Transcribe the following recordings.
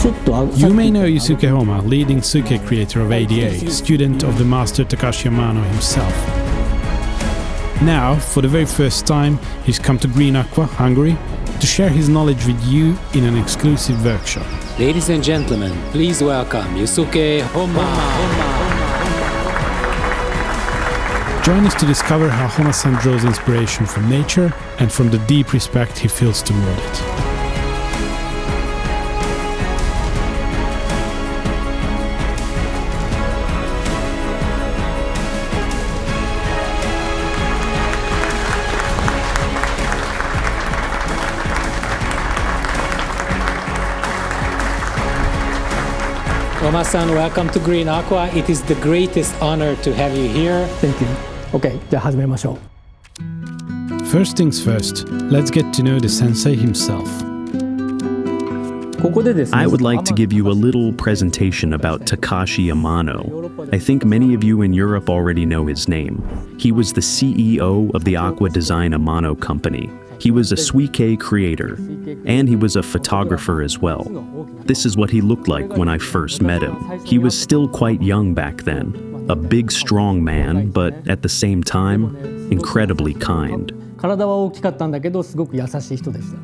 You may know Yusuke Homma, leading Suikei creator of ADA, student of the master Takashi Amano himself. Now, for the very first time, he's come to Green Aqua, Hungary, to share his knowledge with you in an exclusive workshop. Ladies and gentlemen, please welcome Yusuke Homma. Join us to discover how Homma-san draws inspiration from nature and from the deep respect he feels toward it. Homma-san, welcome to Green Aqua. It is the greatest honor to have you here. Thank you. Okay, じゃあ始めましょう。 First things first, let's get to know the sensei himself. ここでですね、 I would like to give you a little presentation about Takashi Amano. I think many of you in Europe already know his name. He was the CEO of the Aqua Design Amano company. He was a Suikei creator, and he was a photographer as well. This is what he looked like when I first met him. He was still quite young back then, a big strong man, but at the same time, incredibly kind. 体は大きかったんだけどすごく優しい人でした。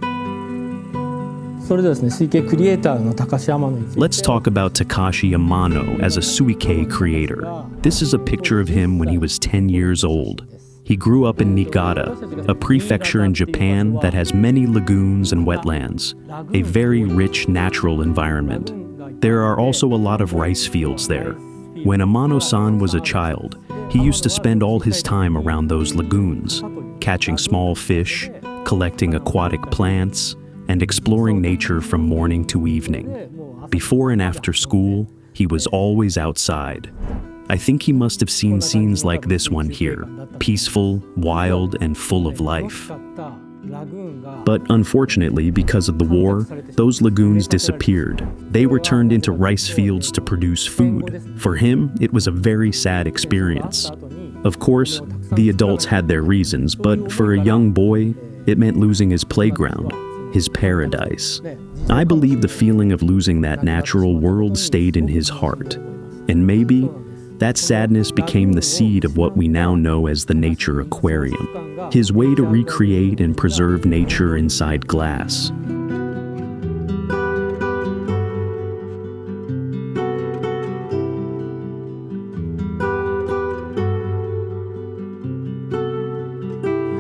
それではですね、水系クリエイターの高橋天野について。 Let's talk about Takashi Amano as a Suikei creator. This is a picture of him when he was 10 years old. He grew up in Niigata, a prefecture in Japan that has many lagoons and wetlands, a very rich natural environment. There are also a lot of rice fields there. When Amano-san was a child, he used to spend all his time around those lagoons, catching small fish, collecting aquatic plants, and exploring nature from morning to evening. Before and after school, he was always outside. I think he must have seen scenes like this one here, peaceful, wild, and full of life. But unfortunately, because of the war, those lagoons disappeared. They were turned into rice fields to produce food. For him, it was a very sad experience. Of course, the adults had their reasons, but for a young boy, it meant losing his playground, his paradise. I believe the feeling of losing that natural world stayed in his heart. And maybe that sadness became the seed of what we now know as the Nature Aquarium, his way to recreate and preserve nature inside glass.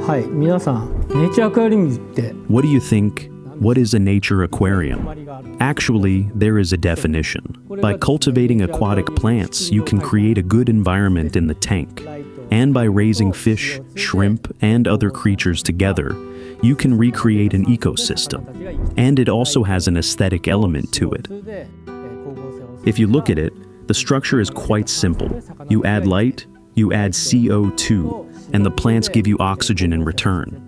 Hi, 皆さん、Nature Aquarium って。 What do you think? What is a nature aquarium? Actually, there is a definition. By cultivating aquatic plants, you can create a good environment in the tank. And by raising fish, shrimp, and other creatures together, you can recreate an ecosystem. And it also has an aesthetic element to it. If you look at it, the structure is quite simple. You add light, you add CO2, and the plants give you oxygen in return.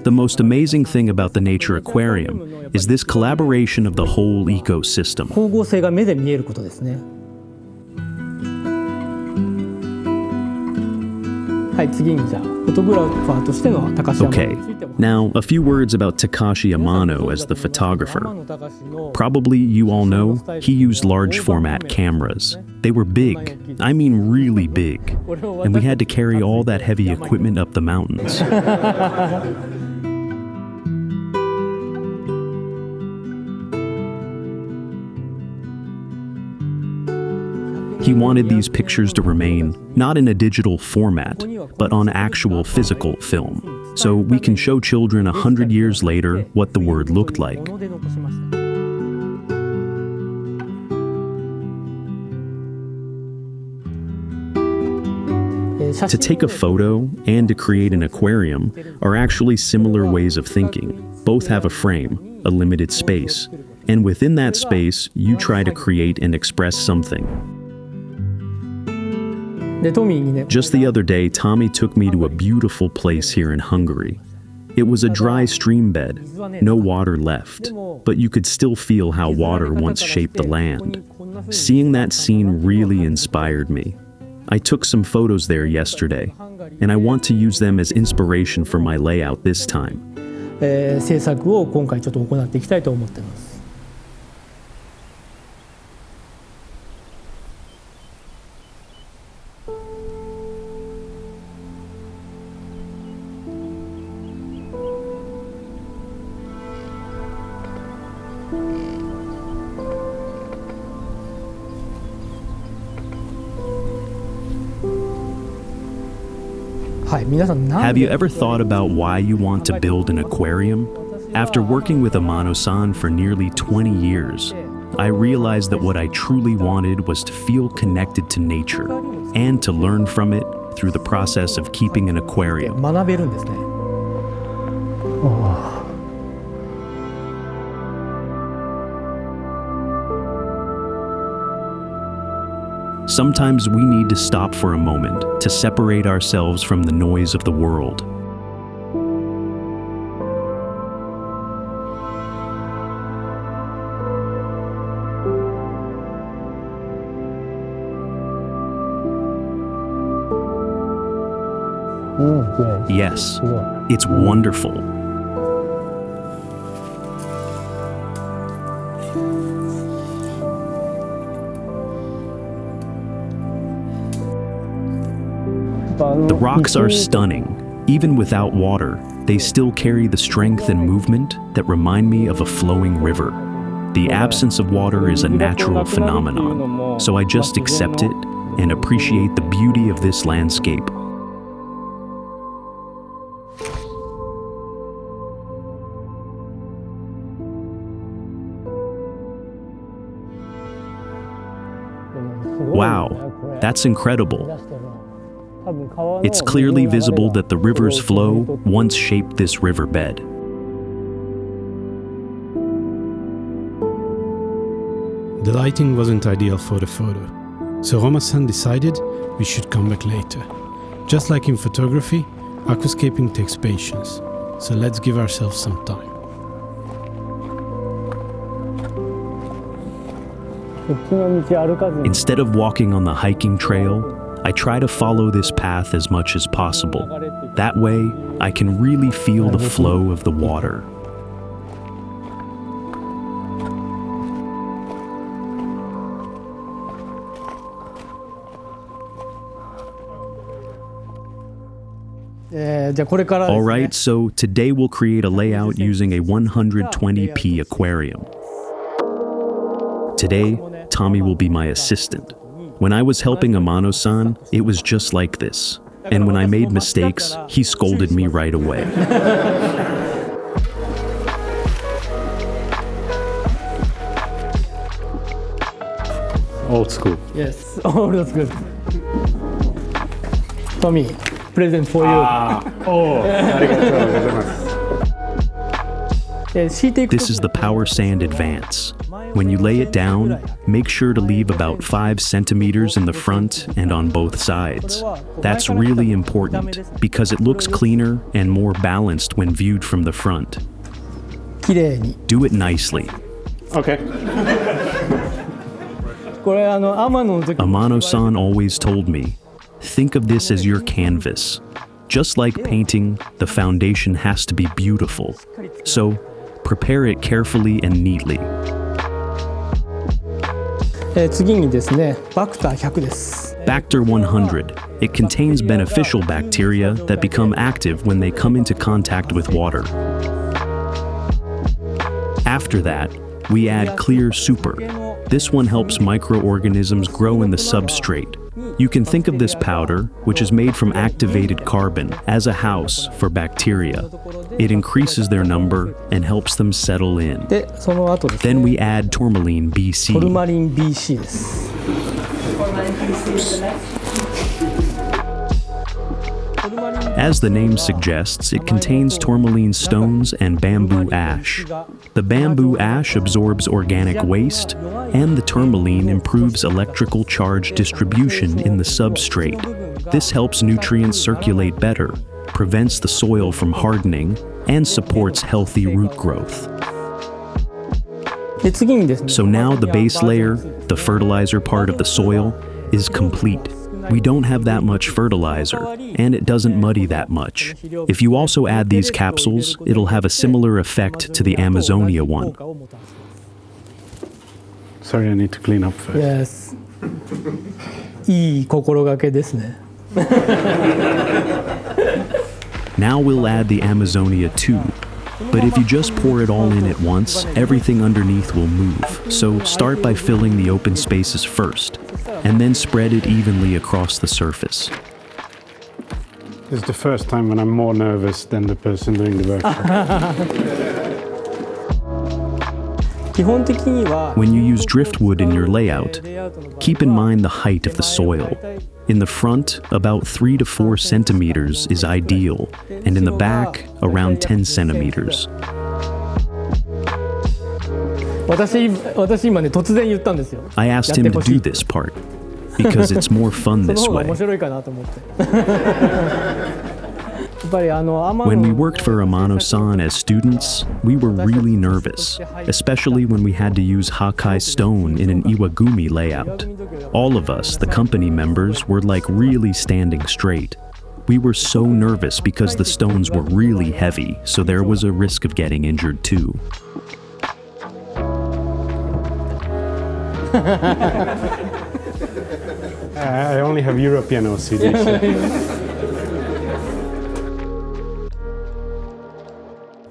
The most amazing thing about the Nature Aquarium is this collaboration of the whole ecosystem. 光合成が目で見えることですね。はい、次にじゃあフォトグラファーとしての高橋天野 Okay, についても。 now a few words about Takashi Amano as the photographer. Probably you all know he used large format cameras. They were big, I mean really big, and we had to carry all that heavy equipment up the mountains. He wanted these pictures to remain not in a digital format, but on actual physical film, so we can show children 100 years later what the word looked like. To take a photo and to create an aquarium are actually similar ways of thinking. Both have a frame, a limited space, and within that space, you try to create and express something. Just the other day, Tommy took me to a beautiful place here in Hungary. It was a dry stream bed, no water left, but you could still feel how water once shaped the land. Seeing that scene really inspired me. I took some photos there yesterday, and I want to use them as inspiration for my layout this time. 制作を今回ちょっと行っていきたいと思っています。はい、皆さんなん Have で you ever thought about why you want to build an aquarium? After working with Amano-san for nearly 20 years, I realized that what I truly wanted was to feel connected to nature and to learn from it through the process of keeping an aquarium. 学べるんですね。Sometimes we need to stop for a moment to separate ourselves from the noise of the world. Yes, it's wonderful. The rocks are stunning. Even without water, they still carry the strength and movement that remind me of a flowing river. The absence of water is a natural phenomenon, so I just accept it and appreciate the beauty of this landscape. Wow, that's incredible. It's clearly visible that the river's flow once shaped this riverbed. The lighting wasn't ideal for the photo, so Homma-san decided we should come back later. Just like in photography, aquascaping takes patience, so let's give ourselves some time. Instead of walking on the hiking trail, I try to follow this path as much as possible. That way, I can really feel the flow of the water. All right, so today we'll create a layout using a 120p aquarium. Today, Tommy will be my assistant. When I was helping Amano-san, it was just like this. And when I made mistakes, he scolded me right away. Old school. Yes, all is good. Tommy, present for you. This is the Power Sand Advance. When you lay it down, make sure to leave about 5 centimeters in the front and on both sides. That's really important because it looks cleaner and more balanced when viewed from the front. Do it nicely. Okay. Amano-san always told me, think of this as your canvas. Just like painting, the foundation has to be beautiful. So, prepare it carefully and neatly. 次にですね、バクター100です。Bacter 100. It contains beneficial bacteria that become active when they come into contact with water. After that, we add Clear Super. This one helps microorganisms grow in the substrate. You can think of this powder, which is made from activated carbon, as a house for bacteria. It increases their number and helps them settle in. で、その後ですね。 Then we add Tourmaline BC. トルマリン BC です。 As the name suggests, it contains tourmaline stones and bamboo ash. The bamboo ash absorbs organic waste, and the tourmaline improves electrical charge distribution in the substrate. This helps nutrients circulate better, prevents the soil from hardening, and supports healthy root growth. で、次にですね。 So now the base layer, the fertilizer part of the soil, is complete. We don't have that much fertilizer, and it doesn't muddy that much. If you also add these capsules, it'll have a similar effect to the Amazonia one. Sorry, I need to clean up first. Yes. いい心がけですね。 Now we'll add the Amazonia too. But if you just pour it all in at once, everything underneath will move. So start by filling the open spaces first, and then spread it evenly across the surface. It's the first time when I'm more nervous than the person doing the workshop. 基本的には When you use driftwood in your layout, keep in mind the height of the soil. In the front, about 3 to 4 centimeters is ideal, and in the back, around 10 centimeters. 私今ね突然言ったんですよ。 I asked him to do this part, because it's more fun その this 方が way. 面白いかなと思って。やっぱりWhen we worked for Amano-san as students, we were really nervous, especially when we had to use Hakkai stone in an Iwagumi layout. All of us, the company members, were like really standing straight. We were so nervous because the stones were really heavy, so there was a risk of getting injured too. I only have European OCD. So.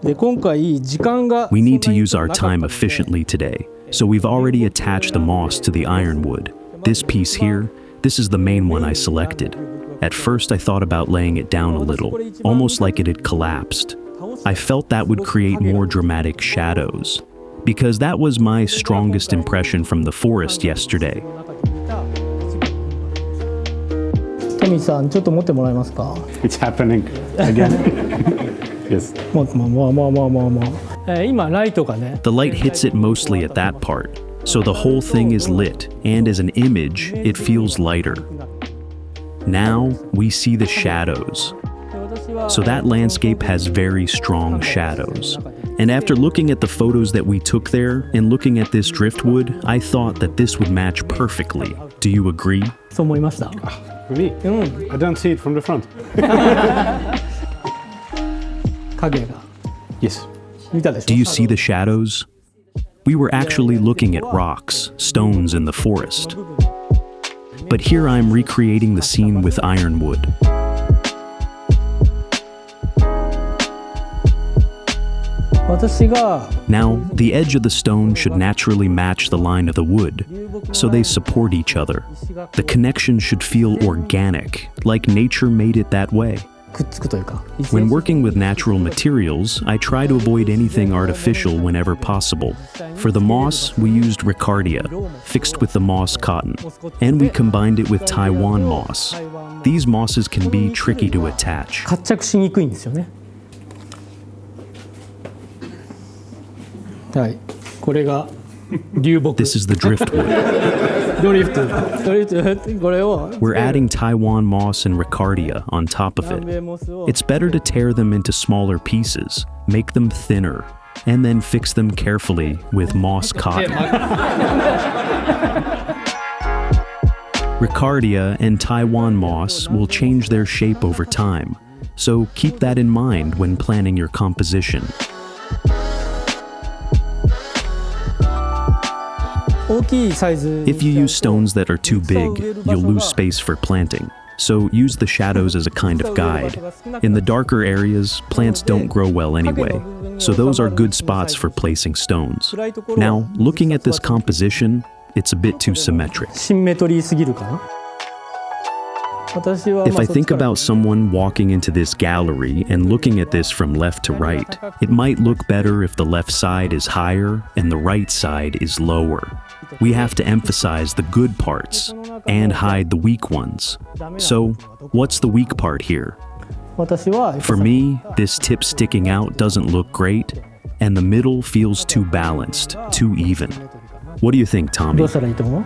で今回時間が We need to use our time efficiently today, so we've already attached the moss to the ironwood. This piece here, this is the main one I selected. At first I thought about laying it down a little, almost like it had collapsed. I felt that would create more dramatic shadows, because that was my strongest impression from the forest yesterday. トミーさんちょっと持ってもらえますか。 It's happening again. Yes. 今ライトがね The light hits it mostly at that part, so the whole thing is lit, and as an image, it feels lighter. Now we see the shadows. So that landscape has very strong shadows. And after looking at the photos that we took there and looking at this driftwood, I thought that this would match perfectly. Do you agree? そう思いました。 For me? I don't see it from the front. 影が Yes. 見たでしょ。 Do you see the shadows? We were actually looking at rocks, stones in the forest. But here I'm recreating the scene with ironwood. 私が Now, the edge of the stone should naturally match the line of the wood, so they support each other. The connection should feel organic, like nature made it that way. くっつくというか。 When working with natural materials, I try to avoid anything artificial whenever possible. For the moss, we used Ricardia, fixed with the moss cotton, and we combined it with Taiwan moss. These mosses can be tricky to attach. 活着しにくいんですよね。はい。これが流木。 This is the driftwood. ドリフト。これを We're adding Taiwan moss and Ricardia on top of it. It's better to tear them into smaller pieces, make them thinner, and then fix them carefully with moss cotton. Ricardia and Taiwan moss will change their shape over time, so keep that in mind when planning your composition. 大きいサイズ If you use stones that are too big, you'll lose space for planting. So use the shadows as a kind of guide. In the darker areas, plants don't grow well anyway, so those are good spots for placing stones. Now, looking at this composition, it's a bit too symmetric. シンメトリーすぎるかな。私は If I think about someone walking into this gallery and looking at this from left to right, it might look better if the left side is higher and the right side is lower. We have to emphasize the good parts and hide the weak ones. So, what's the weak part here? 私は For me, this tip sticking out doesn't look great, and the middle feels too balanced, too even. What do you think, ど Tommy? うしたらいいと思う？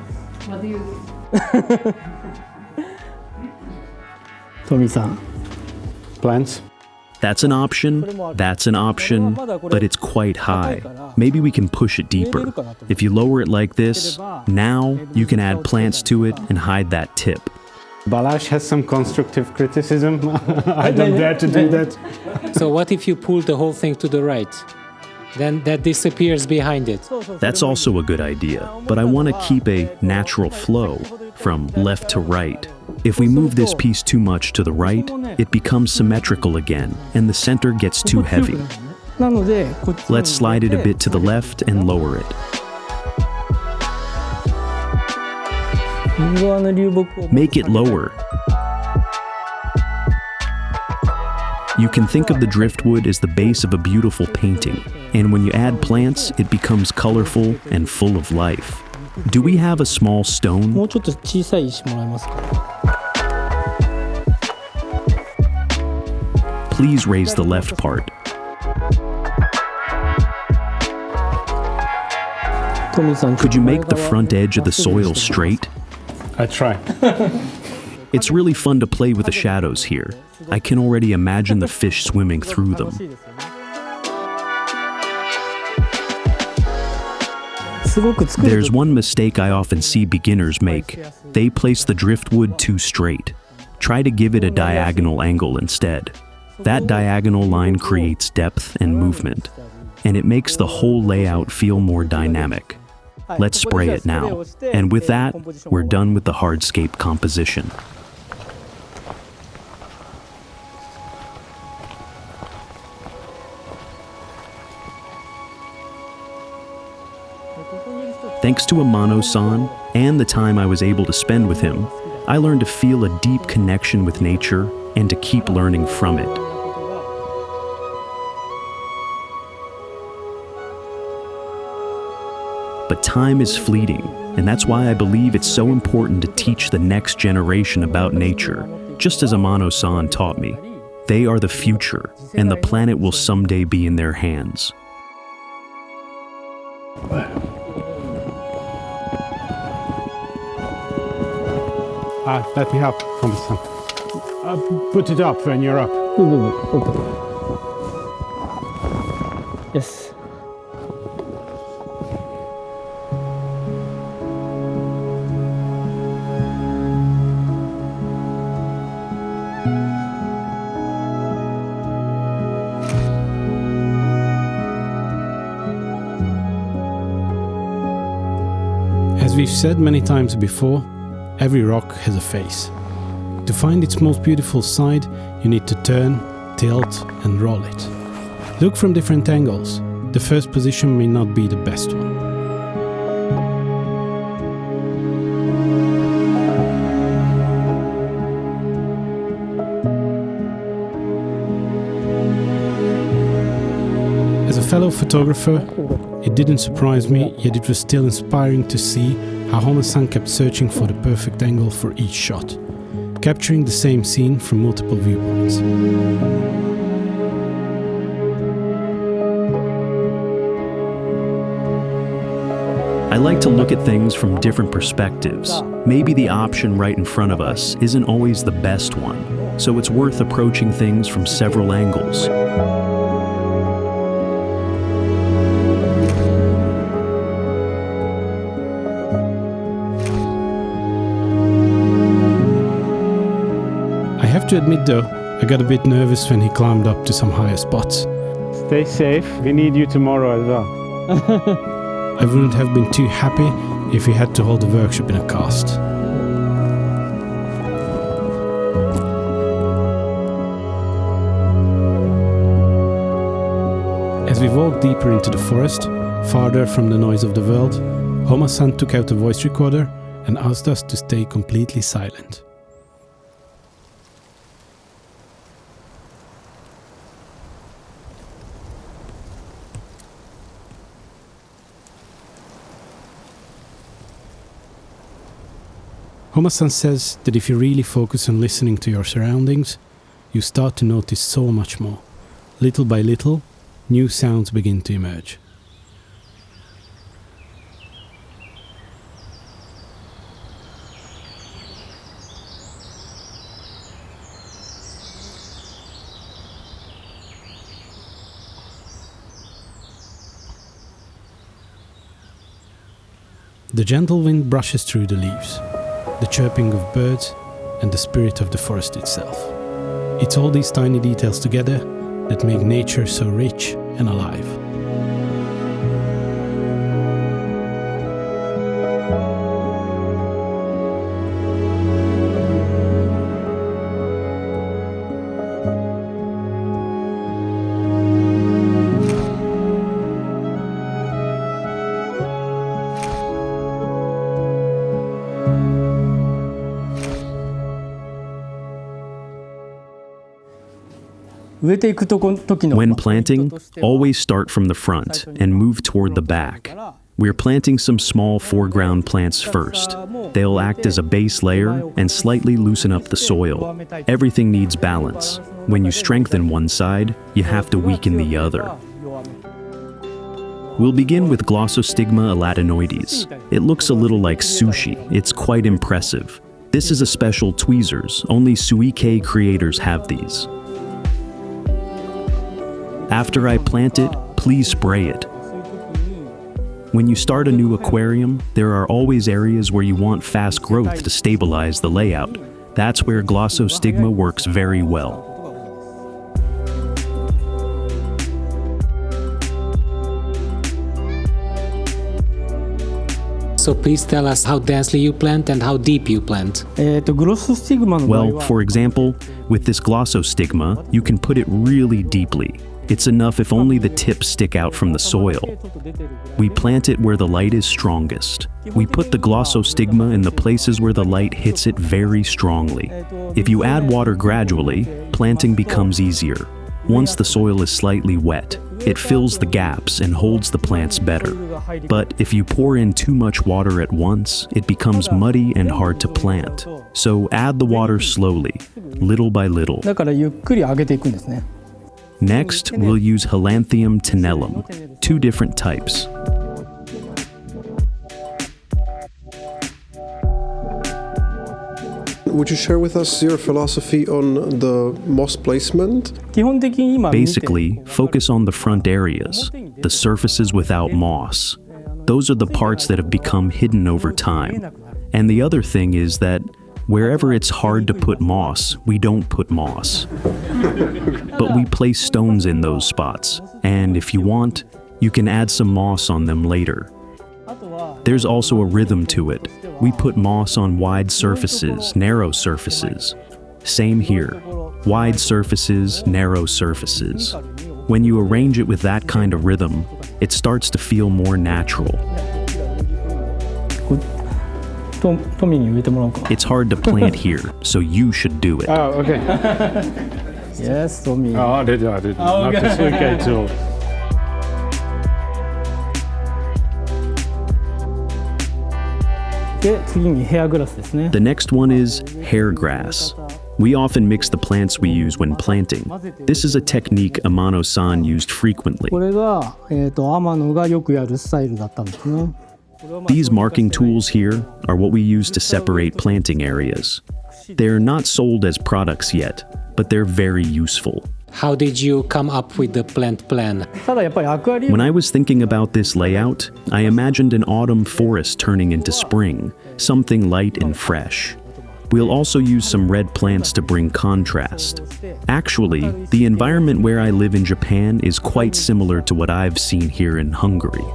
トミーさん。 Plants? That's an option, that's an option, but it's quite high. Maybe we can push it deeper. If you lower it like this, now you can add plants to it and hide that tip. Balázs has some constructive criticism. I don't dare to do that. So what if you pull the whole thing to the right? Then that disappears behind it. That's also a good idea, but I want to keep a natural flow from left to right. If we move this piece too much to the right, it becomes symmetrical again, and the center gets too heavy. なのでこっち Let's slide it a bit to the left and lower it. 右側の流木を Make it lower. You can think of the driftwood as the base of a beautiful painting, and when you add plants, it becomes colorful and full of life. Do we have a small も stone? うちょっと小さい石もらえますか。 Please raise the left part. トミーさん、 Could you make the front edge of the soil straight? I try. It's really fun to play with the shadows here. I can already imagine the fish swimming through them. すごく作る There's one mistake I often see beginners make. They place the driftwood too straight. Try to give it a diagonal angle instead. That diagonal line creates depth and movement, and it makes the whole layout feel more dynamic. Let's spray it now. And with that, we're done with the hardscape composition. Thanks to Amano-san and the time I was able to spend with him, I learned to feel a deep connection with nature and to keep learning from it. But time is fleeting, and that's why I believe it's so important to teach the next generation about nature, just as Amano-san taught me. They are the future, and the planet will someday be in their hands. Let me help from the sun. Put it up when you're up. Yes. As we've said many times before, every rock has a face. To find its most beautiful side, you need to turn, tilt, and roll it. Look from different angles. The first position may not be the best one. As a fellow photographer, it didn't surprise me, yet it was still inspiring to see how Homma-san kept searching for the perfect angle for each shot, capturing the same scene from multiple viewpoints. I like to look at things from different perspectives. Maybe the option right in front of us isn't always the best one, so it's worth approaching things from several angles. I have to admit though, I got a bit nervous when he climbed up to some higher spots. Stay safe. We need you tomorrow as well. I wouldn't have been too happy if we had to hold the workshop in a cast. As we walked deeper into the forest, farther from the noise of the world, Homma-san took out a voice recorder and asked us to stay completely silent. Homma-san says that if you really focus on listening to your surroundings, you start to notice so much more. Little by little, new sounds begin to emerge. The gentle wind brushes through the leaves, the chirping of birds, and the spirit of the forest itself. It's all these tiny details together that make nature so rich and alive. When planting, always start from the front and move toward the back. We're planting some small foreground plants first. They'll act as a base layer and slightly loosen up the soil. Everything needs balance. When you strengthen one side, you have to weaken the other. We'll begin with Glossostigma elatinoides. It looks a little like sushi. It's quite impressive. This is a special tweezers. Only Suikei creators have these. After I plant it, please spray it. When you start a new aquarium, there are always areas where you want fast growth to stabilize the layout. That's where Glossostigma works very well. So please tell us how densely you plant and how deep you plant. Well, for example, with this Glossostigma, you can put it really deeply. It's enough if only the tips stick out from the soil. We plant it where the light is strongest. We put the Glossostigma in the places where the light hits it very strongly. If you add water gradually, planting becomes easier. Once the soil is slightly wet, it fills the gaps and holds the plants better. But if you pour in too much water at once, it becomes muddy and hard to plant. So add the water slowly, little by little. Next, we'll use Helanthemum tenellum, 2 different types. Would you share with us your philosophy on the moss placement? Basically, focus on the front areas, the surfaces without moss. Those are the parts that have become hidden over time. And the other thing is that wherever it's hard to put moss, we don't put moss. But we place stones in those spots, and if you want, you can add some moss on them later. There's also a rhythm to it. We put moss on wide surfaces, narrow surfaces. Same here. Wide surfaces, narrow surfaces. When you arrange it with that kind of rhythm, it starts to feel more natural. It's hard to plant here, so you should do it. Oh, okay. Yes, Tommy. Oh, I didn't. Oh, okay. Not the Suikei tool. The next one is hair grass. We often mix the plants we use when planting. This is a technique Amano-san used frequently. These marking tools here are what we use to separate planting areas. They're not sold as products yet, but they're very useful. How did you come up with the plant plan? When I was thinking about this layout, I imagined an autumn forest turning into spring, something light and fresh. We'll also use some red plants to bring contrast. Actually, the environment where I live in Japan is quite similar to what I've seen here in Hungary.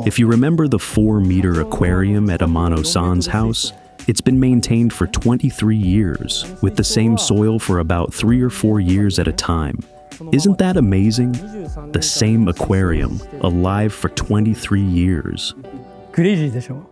If you remember the 4-meter aquarium at Amano-san's house, it's been maintained for 23 years, with the same soil for about 3 or 4 years at a time. Isn't that amazing? The same aquarium, alive for 23 years. Crazy でしょ。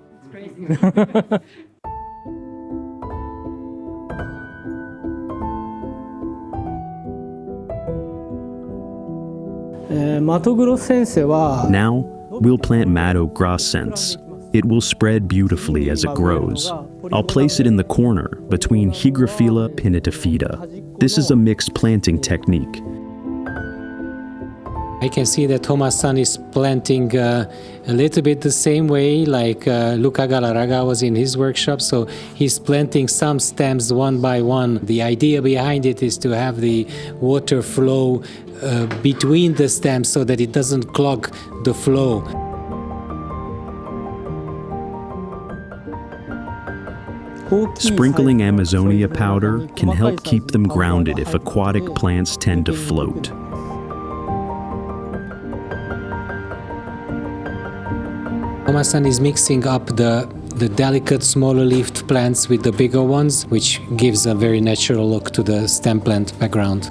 Now, we'll plant Maddo grossense. It will spread beautifully as it grows. I'll place it in the corner between Hygrophila pinnatifida. This is a mixed planting technique. I can see that Homma-san is planting a little bit the same way like Luca Galarraga was in his workshop. So he's planting some stems one by one. The idea behind it is to have the water flow between the stems so that it doesn't clog the flow. Sprinkling Amazonia powder can help keep them grounded if aquatic plants tend to float. Homma-san is mixing up the delicate smaller leafed plants with the bigger ones, which gives a very natural look to the stem plant background.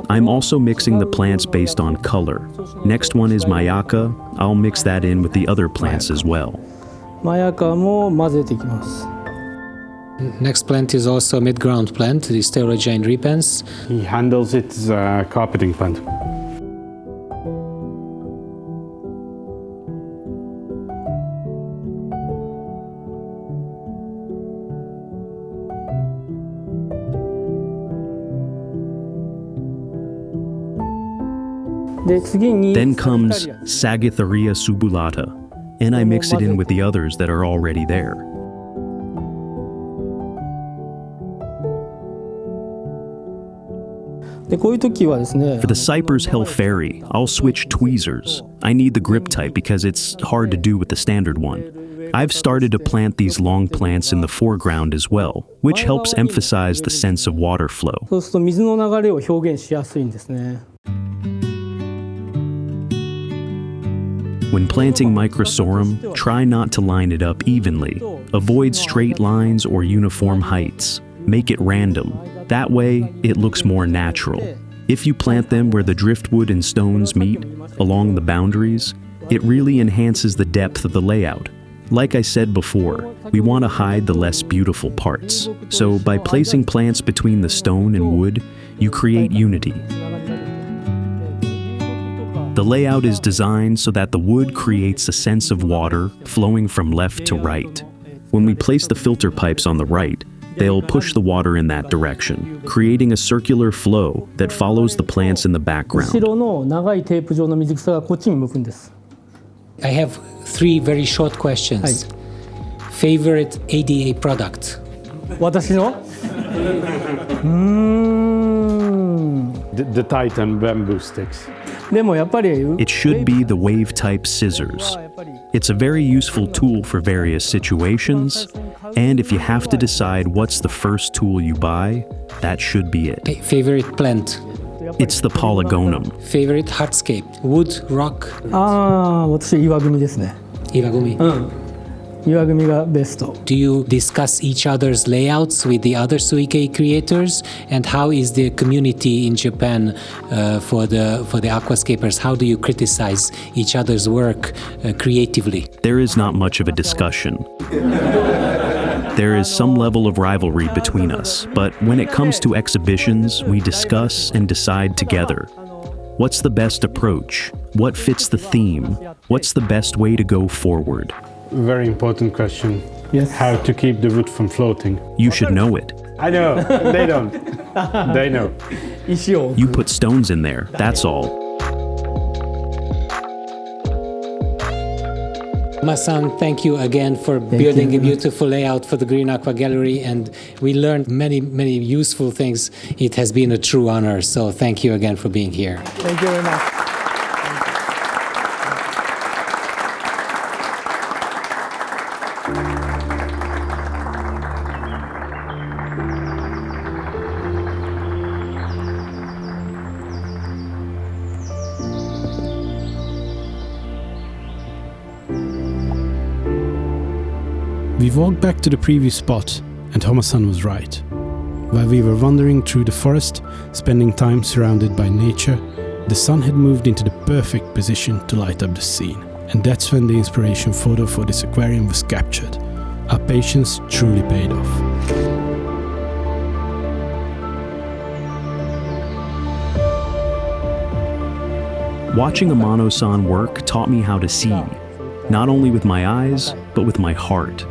I'm also mixing the plants based on color. Next one is Mayaka. I'll mix that in with the other plants as well. Next plant is also a mid-ground plant, the Sterogyne repens. He handles it as a carpeting plant. Then comes Sagittaria subulata, and I mix it in with the others that are already there. For the Cypers Hellfairy, I'll switch tweezers. I need the grip type because it's hard to do with the standard one. I've started to plant these long plants in the foreground as well, which helps emphasize the sense of water flow. When planting Microsorum, try not to line it up evenly. Avoid straight lines or uniform heights. Make it random. That way, it looks more natural. If you plant them where the driftwood and stones meet, along the boundaries, it really enhances the depth of the layout. Like I said before, we want to hide the less beautiful parts. So by placing plants between the stone and wood, you create unity. The layout is designed so that the wood creates a sense of water flowing from left to right. When we place the filter pipes on the right, they'll push the water in that direction, creating a circular flow that follows the plants in the background. I have 3 very short questions. Favorite ADA product? The Titan bamboo sticks. It should be the wave-type scissors. It's a very useful tool for various situations, and if you have to decide what's the first tool you buy, that should be it. Okay, favorite plant? It's the Polygonum. Favorite hardscape? Wood, rock? 岩組ですね。 Iwagumi. 岩組がベスト。 Do you discuss each other's layouts with the other Suikei creators? And how is the community in Japan for the aquascapers? How do you criticize each other's work creatively? There is not much of a discussion. There is some level of rivalry between us, but when it comes to exhibitions, we discuss and decide together. What's the best approach? What fits the theme? What's the best way to go forward? Very important question. Yes. How to keep the wood from floating. You should know it. I know, they don't. They know. 石を置く。 You put stones in there, that's all. Homma-san, thank you again for building a beautiful layout for the Green Aqua Gallery, and we learned many, many useful things. It has been a true honor, so thank you again for being here. Thank you very much. We walked back to the previous spot, and Homma-san was right. While we were wandering through the forest, spending time surrounded by nature, the sun had moved into the perfect position to light up the scene. And that's when the inspiration photo for this aquarium was captured. Our patience truly paid off. Watching Amano-san work taught me how to see, not only with my eyes, but with my heart.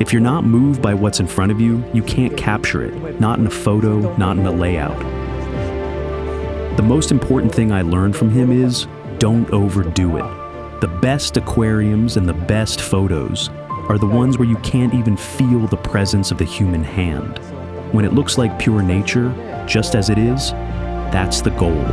If you're not moved by what's in front of you, you can't capture it, not in a photo, not in a layout. The most important thing I learned from him is, don't overdo it. The best aquariums and the best photos are the ones where you can't even feel the presence of the human hand. When it looks like pure nature, just as it is, that's the goal.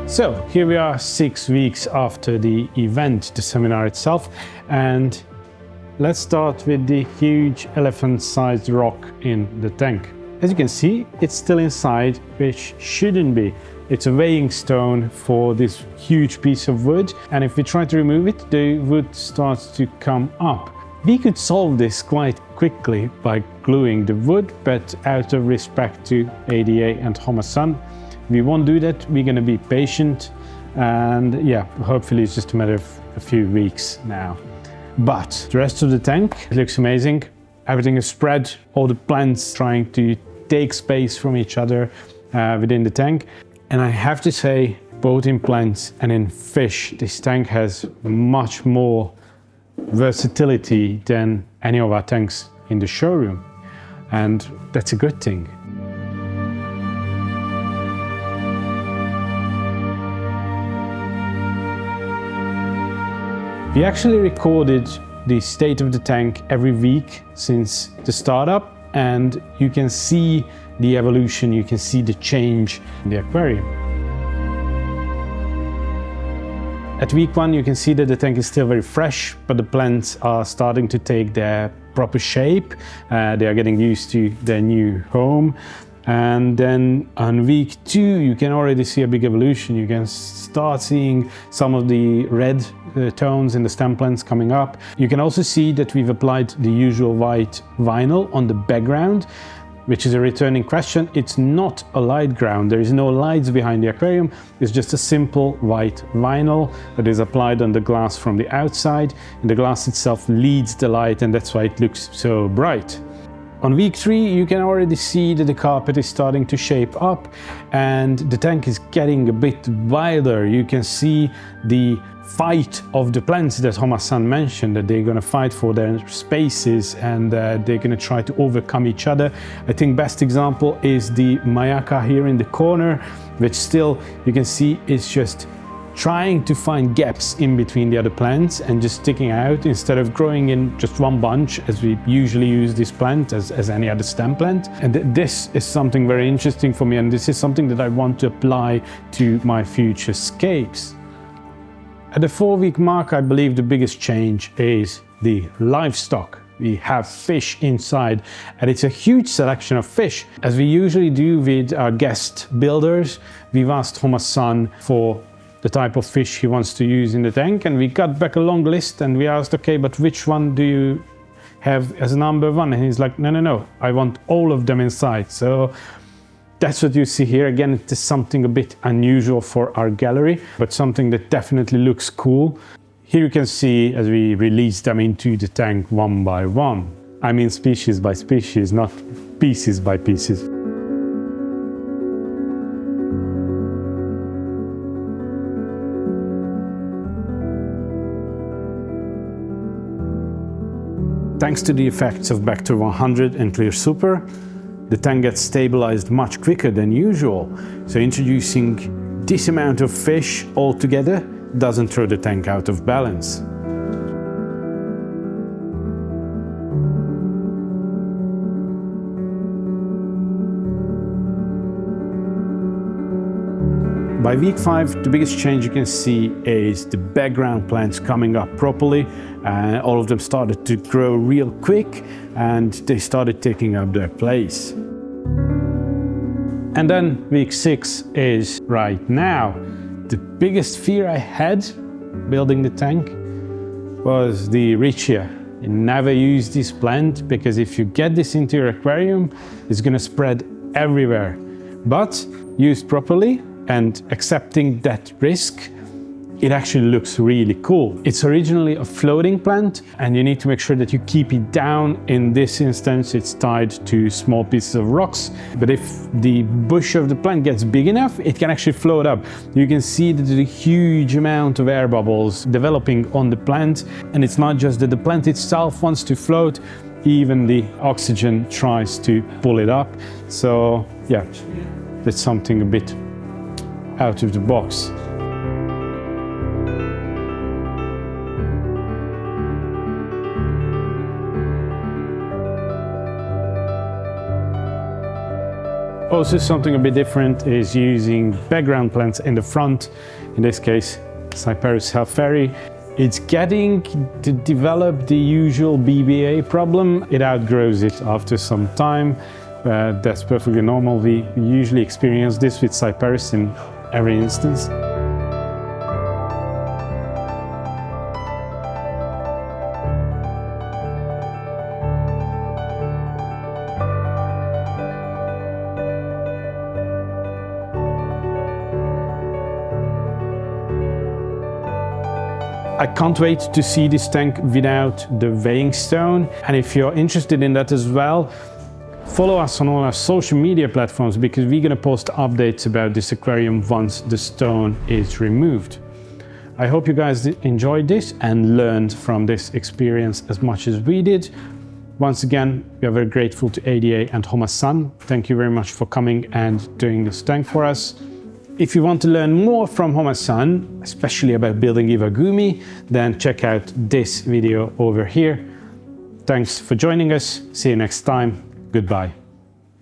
So here we are 6 weeks after the event, the seminar itself, and let's start with the huge elephant-sized rock in the tank. as you can see, it's still inside, which shouldn't be. It's a weighing stone for this huge piece of wood, and if we try to remove it, the wood starts to come up. We could solve this quite quickly by gluing the wood, but out of respect to ADA and Homma-san, we won't do that. We're going to be patient, and yeah, hopefully it's just a matter of a few weeks now. But the rest of the tank looks amazing. Everything is spread, all the plants trying to take space from each other within the tank. And I have to say, both in plants and in fish, this tank has much more versatility than any of our tanks in the showroom. And that's a good thing. We actually recorded the state of the tank every week since the startup, and you can see the evolution, you can see the change in the aquarium. At week 1 you can see that the tank is still very fresh, but the plants are starting to take their proper shape. They are getting used to their new home. And then on week 2 you can already see a big evolution. You can start seeing some of the red tones in the stem plants coming up. You can also see that we've applied the usual white vinyl on the background, which is a returning question. It's not a light ground. There is no lights behind the aquarium. It's just a simple white vinyl that is applied on the glass from the outside, and the glass itself leads the light, and that's why it looks so bright. On week 3 you can already see that the carpet is starting to shape up and the tank is getting a bit wilder. You can see the fight of the plants that Homma-san mentioned, that they're going to fight for their spaces and they're going to try to overcome each other. I think best example is the Mayaka here in the corner, which still you can see is just trying to find gaps in between the other plants and just sticking out instead of growing in just one bunch as we usually use this plant as any other stem plant. And this is something very interesting for me, and this is something that I want to apply to my future scapes. At the 4-week mark, I believe the biggest change is the livestock. We have fish inside, and it's a huge selection of fish. As we usually do with our guest builders, we've asked Homma-san for the type of fish he wants to use in the tank, and we got back a long list and we asked, okay, but which one do you have as number 1? And he's like, no, I want all of them inside. So that's what you see here. Again, it is something a bit unusual for our gallery, but something that definitely looks cool. Here you can see as we release them into the tank one by one. I mean species by species, not pieces by pieces. Thanks to the effects of Vector 100 and Clear Super, the tank gets stabilized much quicker than usual. So introducing this amount of fish all together doesn't throw the tank out of balance. By week 5, the biggest change you can see is the background plants coming up properly. All of them started to grow real quick and they started taking up their place. And then week 6 is right now. The biggest fear I had building the tank was the Riccia. You never use this plant because if you get this into your aquarium, it's going to spread everywhere. But used properly and accepting that risk, it actually looks really cool. It's originally a floating plant and you need to make sure that you keep it down. In this instance, it's tied to small pieces of rocks. But if the bush of the plant gets big enough, it can actually float up. You can see that there's a huge amount of air bubbles developing on the plant. And it's not just that the plant itself wants to float, even the oxygen tries to pull it up. So yeah, that's something a bit out of the box. Also something a bit different is using background plants in the front. In this case, Cyperus halferi. It's getting to develop the usual BBA problem. It outgrows it after some time. That's perfectly normal. We usually experience this with Cyperus in every instance. I can't wait to see this tank without the weighing stone, and if you're interested in that as well, follow us on all our social media platforms, because we're going to post updates about this aquarium once the stone is removed. I hope you guys enjoyed this and learned from this experience as much as we did. Once again, we are very grateful to ADA and Homma-san. Thank you very much for coming and doing this tank for us. If you want to learn more from Homma-san, especially about building Iwagumi, then check out this video over here. Thanks for joining us. See you next time. Goodbye.